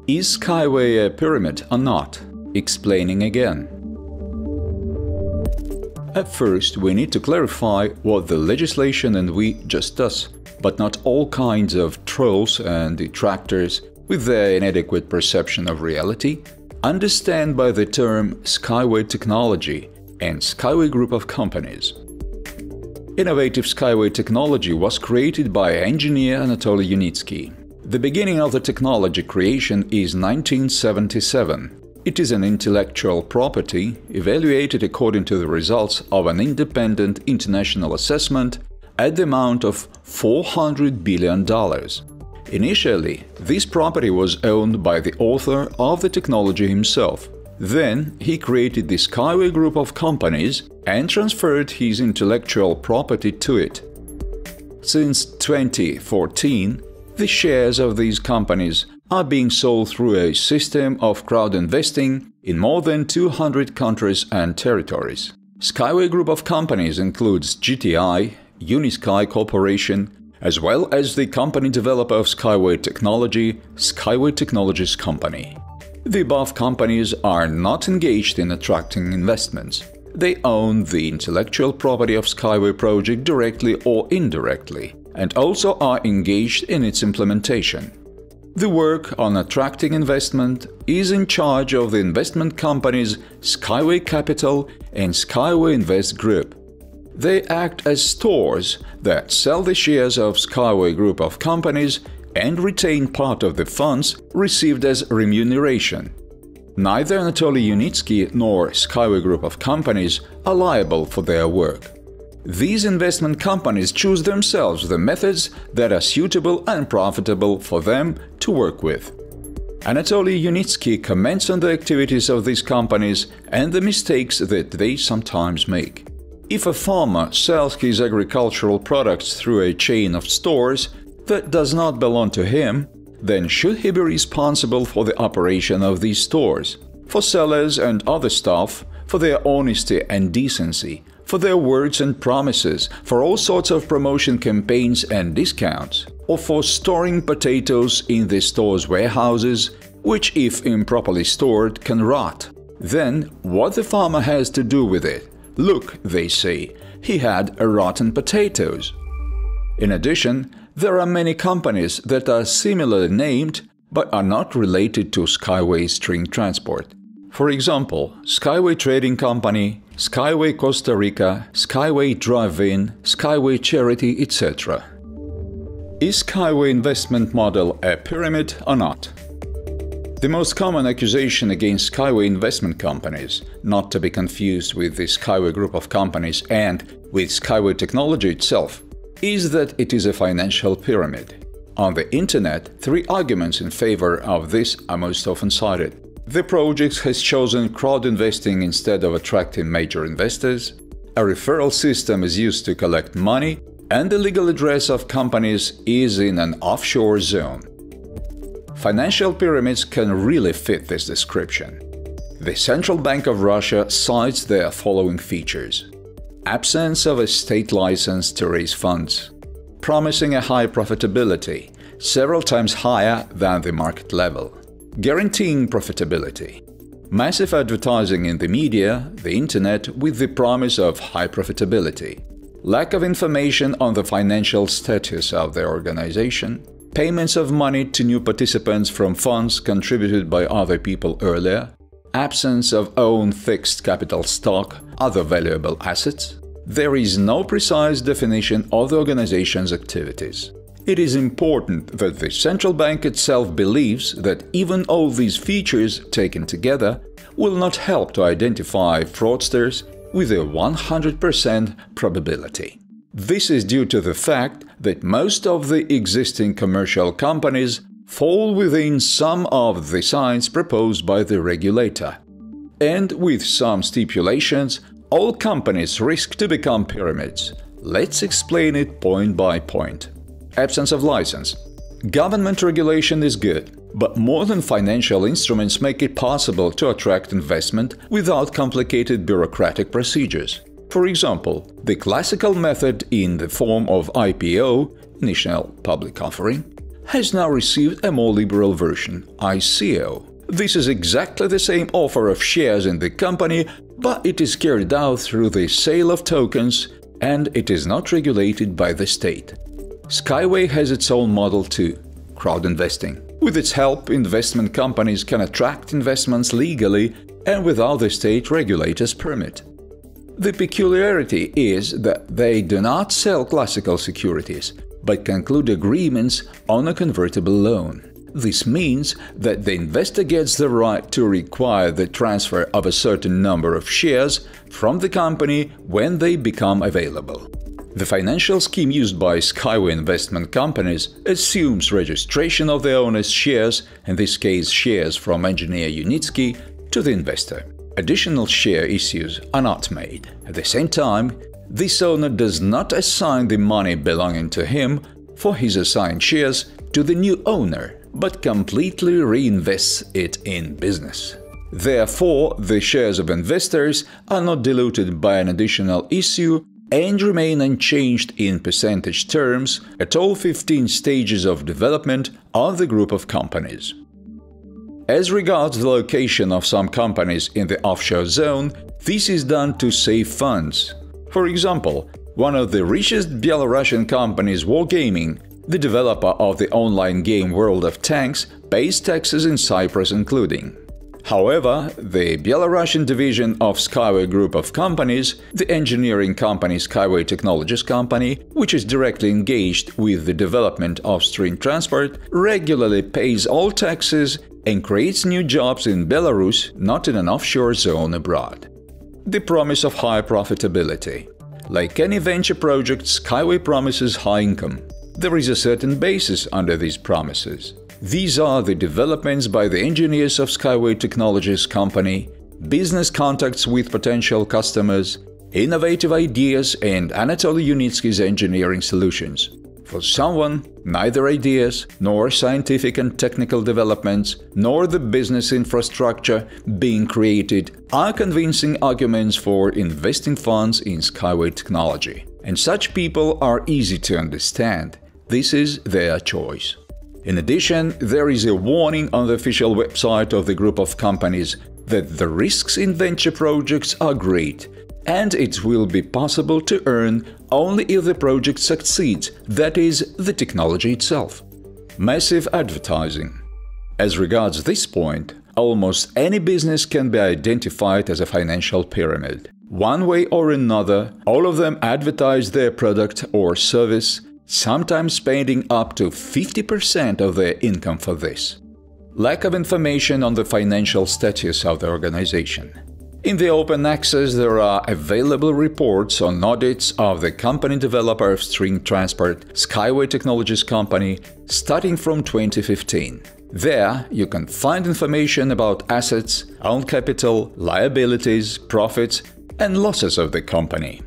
Is SkyWay a pyramid or not? Explaining again. At first, we need to clarify what the legislation and we just does, but not all kinds of trolls and detractors with their inadequate perception of reality understand by the term SkyWay Technology and SkyWay Group of Companies. Innovative SkyWay technology was created by engineer Anatoly Yunitsky. The beginning of the technology creation is 1977. It is an intellectual property evaluated according to the results of an independent international assessment at the amount of $400 billion. Initially, this property was owned by the author of the technology himself. Then he created the SkyWay Group of Companies and transferred his intellectual property to it. Since 2014, the shares of these companies are being sold through a system of crowd investing in more than 200 countries and territories. SkyWay Group of Companies includes GTI, Unisky Corporation, as well as the company developer of SkyWay Technology, SkyWay Technologies Company. The above companies are not engaged in attracting investments. They own the intellectual property of SkyWay project directly or indirectly, and also are engaged in its implementation. The work on attracting investment is in charge of the investment companies SkyWay Capital and SkyWay Invest Group. They act as stores that sell the shares of SkyWay Group of Companies and retain part of the funds received as remuneration. Neither Anatoly Yunitsky nor SkyWay Group of Companies are liable for their work. These investment companies choose themselves the methods that are suitable and profitable for them to work with. Anatoly Yunitsky comments on the activities of these companies and the mistakes that they sometimes make. If a farmer sells his agricultural products through a chain of stores that does not belong to him, then should he be responsible for the operation of these stores, for sellers and other staff, for their honesty and decency, for their words and promises, for all sorts of promotion campaigns and discounts, or for storing potatoes in the store's warehouses, which if improperly stored can rot? Then what the farmer has to do with it? Look, they say, he had rotten potatoes. In addition, there are many companies that are similarly named but are not related to SkyWay String Transport. For example, SkyWay Trading Company, SkyWay Costa Rica, SkyWay Drive-In, SkyWay Charity, etc. Is SkyWay investment model a pyramid or not? The most common accusation against SkyWay investment companies, not to be confused with the SkyWay Group of Companies and with SkyWay Technology itself, is that it is a financial pyramid. On the internet, 3 arguments in favor of this are most often cited. The project has chosen crowd investing instead of attracting major investors, a referral system is used to collect money, and the legal address of companies is in an offshore zone. Financial pyramids can really fit this description. The Central Bank of Russia cites their following features: absence of a state license to raise funds, promising a high profitability, several times higher than the market level, guaranteeing profitability, massive advertising in the media, the internet with the promise of high profitability, lack of information on the financial status of the organization, payments of money to new participants from funds contributed by other people earlier, absence of own fixed capital stock, other valuable assets. There is no precise definition of the organization's activities. It is important that the central bank itself believes that even all these features taken together will not help to identify fraudsters with a 100% probability. This is due to the fact that most of the existing commercial companies fall within some of the signs proposed by the regulator. And with some stipulations, all companies risk to become pyramids. Let's explain it point by point. Absence of license. Government regulation is good, but modern financial instruments make it possible to attract investment without complicated bureaucratic procedures. For example, the classical method in the form of IPO, initial public offering, has now received a more liberal version, ICO. This is exactly the same offer of shares in the company, but it is carried out through the sale of tokens and it is not regulated by the state. SkyWay has its own model too, crowd investing. With its help, investment companies can attract investments legally and without the state regulator's permit. The peculiarity is that they do not sell classical securities, but conclude agreements on a convertible loan. This means that the investor gets the right to require the transfer of a certain number of shares from the company when they become available. The financial scheme used by SkyWay Investment Companies assumes registration of the owner's shares, in this case shares from engineer Unitsky, to the investor. Additional share issues are not made. At the same time, this owner does not assign the money belonging to him for his assigned shares to the new owner, but completely reinvests it in business. Therefore, the shares of investors are not diluted by an additional issue and remain unchanged in percentage terms at all 15 stages of development of the group of companies. As regards the location of some companies in the offshore zone, this is done to save funds. For example, one of the richest Belarusian companies, Wargaming, the developer of the online game World of Tanks, pays taxes in Cyprus including. However, the Belarusian division of SkyWay Group of Companies, the engineering company SkyWay Technologies Company, which is directly engaged with the development of stream transport, regularly pays all taxes and creates new jobs in Belarus, not in an offshore zone abroad. The promise of high profitability. Like any venture project, SkyWay promises high income. There is a certain basis under these promises. These are the developments by the engineers of SkyWay Technologies Company, business contacts with potential customers, innovative ideas and Anatoly Unitsky's engineering solutions. For someone, neither ideas, nor scientific and technical developments, nor the business infrastructure being created are convincing arguments for investing funds in SkyWay technology. And such people are easy to understand. This is their choice. In addition, there is a warning on the official website of the group of companies that the risks in venture projects are great, and it will be possible to earn only if the project succeeds, that is, the technology itself. Massive advertising. As regards this point, almost any business can be identified as a financial pyramid. One way or another, all of them advertise their product or service, sometimes spending up to 50% of their income for this. Lack of information on the financial status of the organization. In the open access, there are available reports on audits of the company developer of stream transport, SkyWay Technologies Company, starting from 2015. There, you can find information about assets, own capital, liabilities, profits, and losses of the company.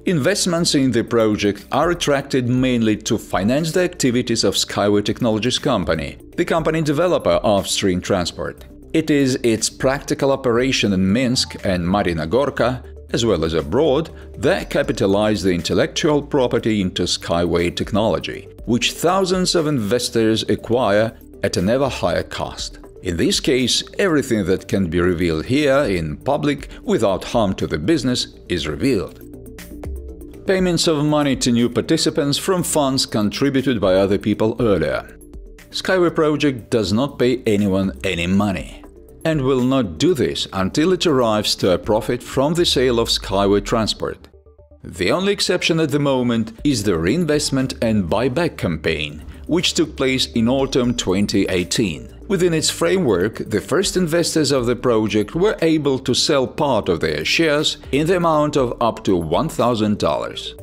Investments in the project are attracted mainly to finance the activities of SkyWay Technologies Company, the company developer of stream transport. It is its practical operation in Minsk and Marina Gorka, as well as abroad, that capitalize the intellectual property into SkyWay technology, which thousands of investors acquire at an ever higher cost. In this case, everything that can be revealed here in public without harm to the business is revealed. Payments of money to new participants from funds contributed by other people earlier. SkyWay project does not pay anyone any money, and will not do this until it arrives to a profit from the sale of SkyWay transport. The only exception at the moment is the reinvestment and buyback campaign, which took place in autumn 2018. Within its framework, the first investors of the project were able to sell part of their shares in the amount of up to $1,000.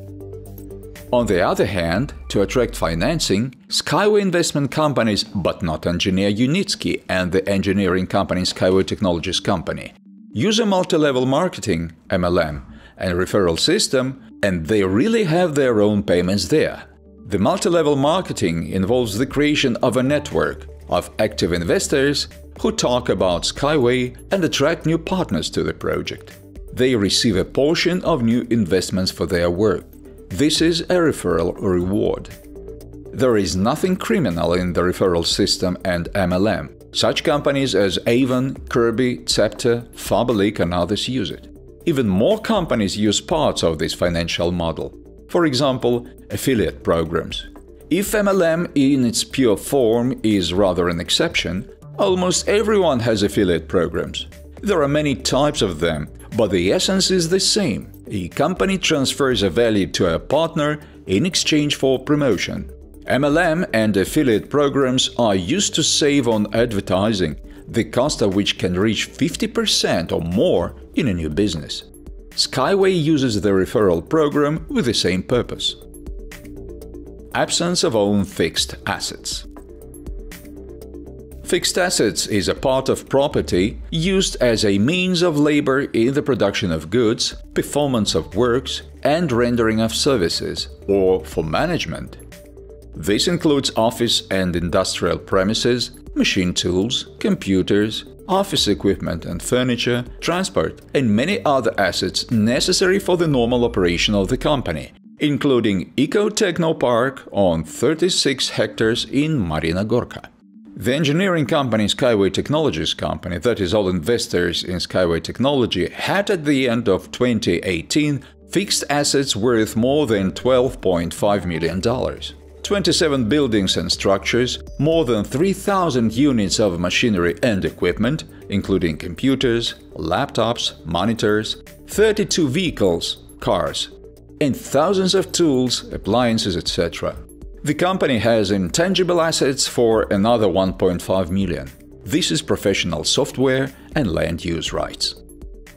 On the other hand, to attract financing, SkyWay Investment Companies, but not engineer Unitsky and the engineering company SkyWay Technologies Company, use a multi-level marketing (MLM) and referral system, and they really have their own payments there. The multi-level marketing involves the creation of a network of active investors who talk about SkyWay and attract new partners to the project. They receive a portion of new investments for their work. This is a referral reward. There is nothing criminal in the referral system and MLM. Such companies as Avon, Kirby, Cepter, Faberlic and others use it. Even more companies use parts of this financial model. For example, affiliate programs. If MLM in its pure form is rather an exception, almost everyone has affiliate programs. There are many types of them, but the essence is the same. A company transfers a value to a partner in exchange for promotion. MLM and affiliate programs are used to save on advertising, the cost of which can reach 50% or more in a new business. SkyWay uses the referral program with the same purpose. Absence of own fixed assets. Fixed assets is a part of property used as a means of labor in the production of goods, performance of works, and rendering of services, or for management. This includes office and industrial premises, machine tools, computers, office equipment and furniture, transport, and many other assets necessary for the normal operation of the company, including Eco-Techno Park on 36 hectares in Marina Gorka. The engineering company SkyWay Technologies company, that is all investors in SkyWay Technology, had at the end of 2018 fixed assets worth more than $12.5 million. 27 buildings and structures, more than 3,000 units of machinery and equipment, including computers, laptops, monitors, 32 vehicles, cars, and thousands of tools, appliances, etc. The company has intangible assets for another $1.5 million. This is professional software and land use rights.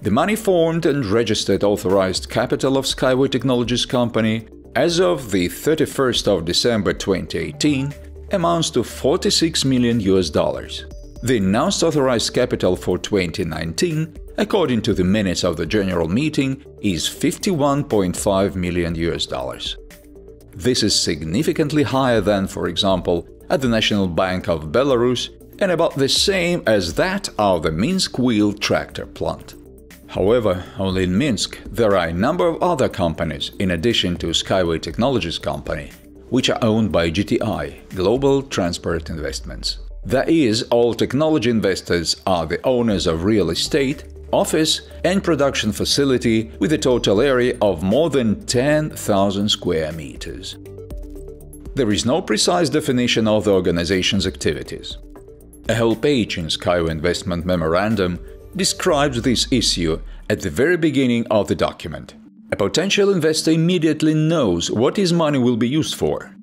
The money formed and registered authorized capital of SkyWay Technologies company as of the 31st of December 2018 amounts to $46 million. The announced authorized capital for 2019, according to the minutes of the general meeting, is $51.5 million. This is significantly higher than, for example, at the National Bank of Belarus and about the same as that of the Minsk wheel tractor plant. However, only in Minsk there are a number of other companies, in addition to SkyWay Technologies company, which are owned by GTI, Global Transport Investments. That is, all technology investors are the owners of real estate, office and production facility with a total area of more than 10,000 square meters. There is no precise definition of the organization's activities. A whole page in SkyWay Investment Memorandum describes this issue at the very beginning of the document. A potential investor immediately knows what his money will be used for.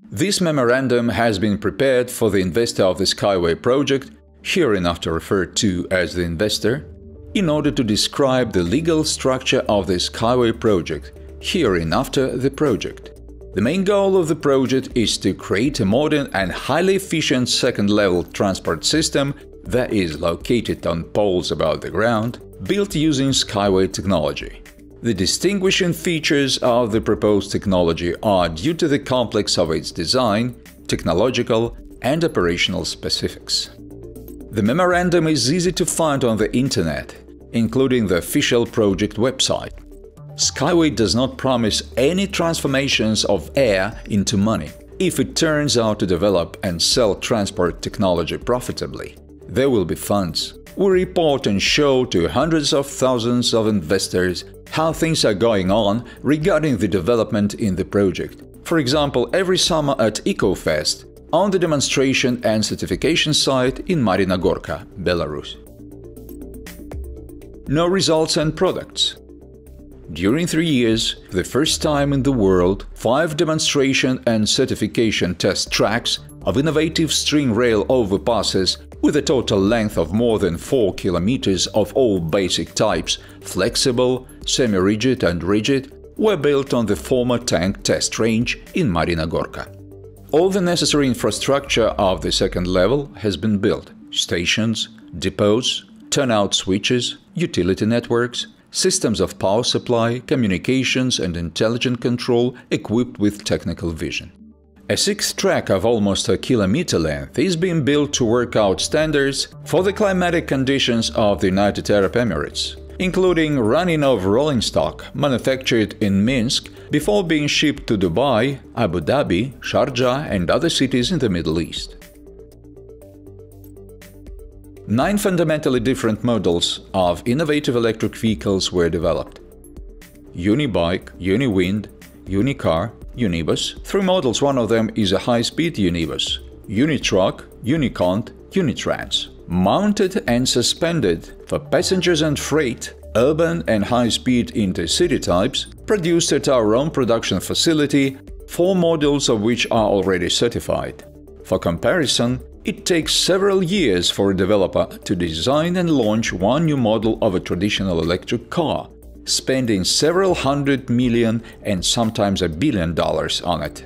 This memorandum has been prepared for the investor of the SkyWay project, hereinafter referred to as the investor, in order to describe the legal structure of the SkyWay project, hereinafter the project. The main goal of the project is to create a modern and highly efficient second-level transport system that is located on poles above the ground, built using SkyWay technology. The distinguishing features of the proposed technology are due to the complex of its design, technological and operational specifics. The memorandum is easy to find on the internet, including the official project website. SkyWay does not promise any transformations of air into money. If it turns out to develop and sell transport technology profitably, there will be funds. We report and show to hundreds of thousands of investors how things are going on regarding the development in the project. For example, every summer at EcoFest, on the demonstration and certification site in Marina Gorka, Belarus. No results and products. During 3 years, for the first time in the world, 5 demonstration and certification test tracks of innovative string rail overpasses with a total length of more than 4 kilometers of all basic types, flexible, semi-rigid and rigid, were built on the former tank test range in Marina Gorka. All the necessary infrastructure of the second level has been built: stations, depots, turnout switches, utility networks, systems of power supply, communications and intelligent control equipped with technical vision. A 6th track of almost a kilometer length is being built to work out standards for the climatic conditions of the United Arab Emirates. including running of rolling stock manufactured in Minsk before being shipped to Dubai, Abu Dhabi, Sharjah and other cities in the Middle East. 9 fundamentally different models of innovative electric vehicles were developed: Unibike, Uniwind, Unicar, Unibus. 3 models, one of them is a high-speed Unibus, Unitruck, Unicont, Unitrans. Mounted and suspended for passengers and freight, urban and high-speed intercity types, produced at our own production facility, 4 models of which are already certified. For comparison, it takes several years for a developer to design and launch one new model of a traditional electric car, spending several $100 million and sometimes $1 billion on it.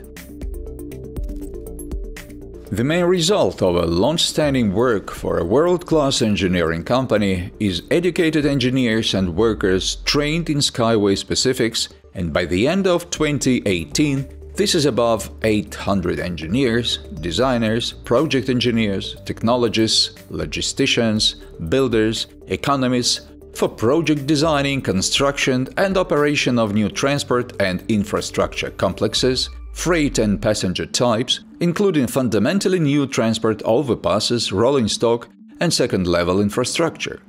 The main result of a long-standing work for a world-class engineering company is educated engineers and workers trained in SkyWay specifics, and by the end of 2018, this is above 800 engineers, designers, project engineers, technologists, logisticians, builders, economists, for project designing, construction and operation of new transport and infrastructure complexes, freight and passenger types, including fundamentally new transport overpasses, rolling stock and second-level infrastructure.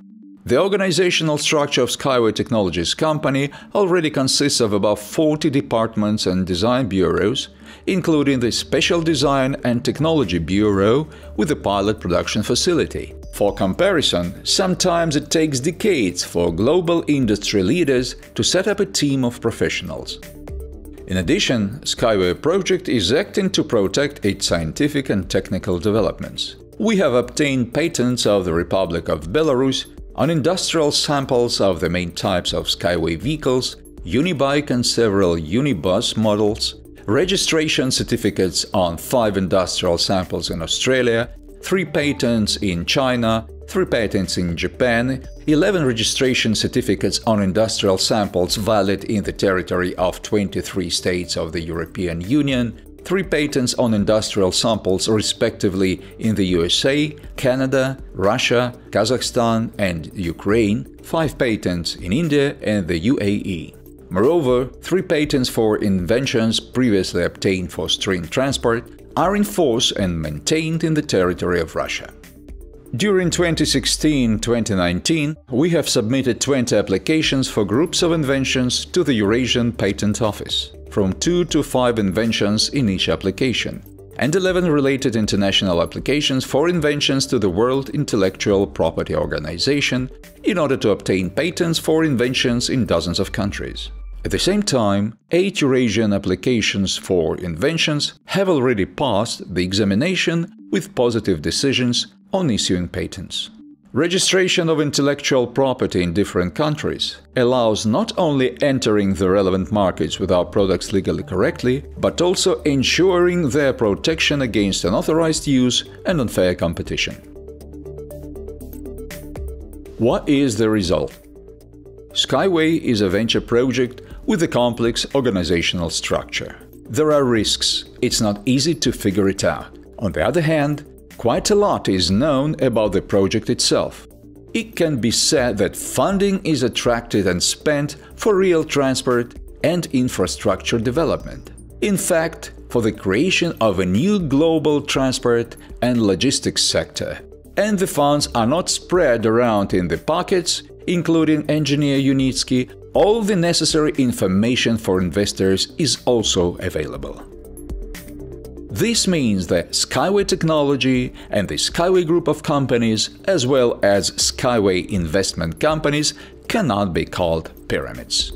The organizational structure of SkyWay Technologies company already consists of about 40 departments and design bureaus, including the Special Design and Technology Bureau with a pilot production facility. For comparison, sometimes it takes decades for global industry leaders to set up a team of professionals. In addition, SkyWay project is acting to protect its scientific and technical developments. We have obtained patents of the Republic of Belarus on industrial samples of the main types of SkyWay vehicles, Unibike and several Unibus models, registration certificates on 5 industrial samples in Australia, 3 patents in China, 3 patents in Japan, 11 registration certificates on industrial samples valid in the territory of 23 states of the European Union, 3 patents on industrial samples respectively in the USA, Canada, Russia, Kazakhstan and Ukraine, 5 patents in India and the UAE. Moreover, 3 patents for inventions previously obtained for string transport are in force and maintained in the territory of Russia. During 2016-2019, we have submitted 20 applications for groups of inventions to the Eurasian Patent Office, from 2 to 5 inventions in each application, and 11 related international applications for inventions to the World Intellectual Property Organization in order to obtain patents for inventions in dozens of countries. At the same time, 8 Eurasian applications for inventions have already passed the examination with positive decisions on issuing patents. Registration of intellectual property in different countries allows not only entering the relevant markets with our products legally correctly, but also ensuring their protection against unauthorized use and unfair competition. What is the result? SkyWay is a venture project with a complex organizational structure. There are risks, it's not easy to figure it out. On the other hand, quite a lot is known about the project itself. It can be said that funding is attracted and spent for real transport and infrastructure development. In fact, for the creation of a new global transport and logistics sector. And the funds are not spread around in the pockets, including engineer Unitsky. All the necessary information for investors is also available. This means that SkyWay Technology and the SkyWay Group of companies, as well as SkyWay investment companies, cannot be called pyramids.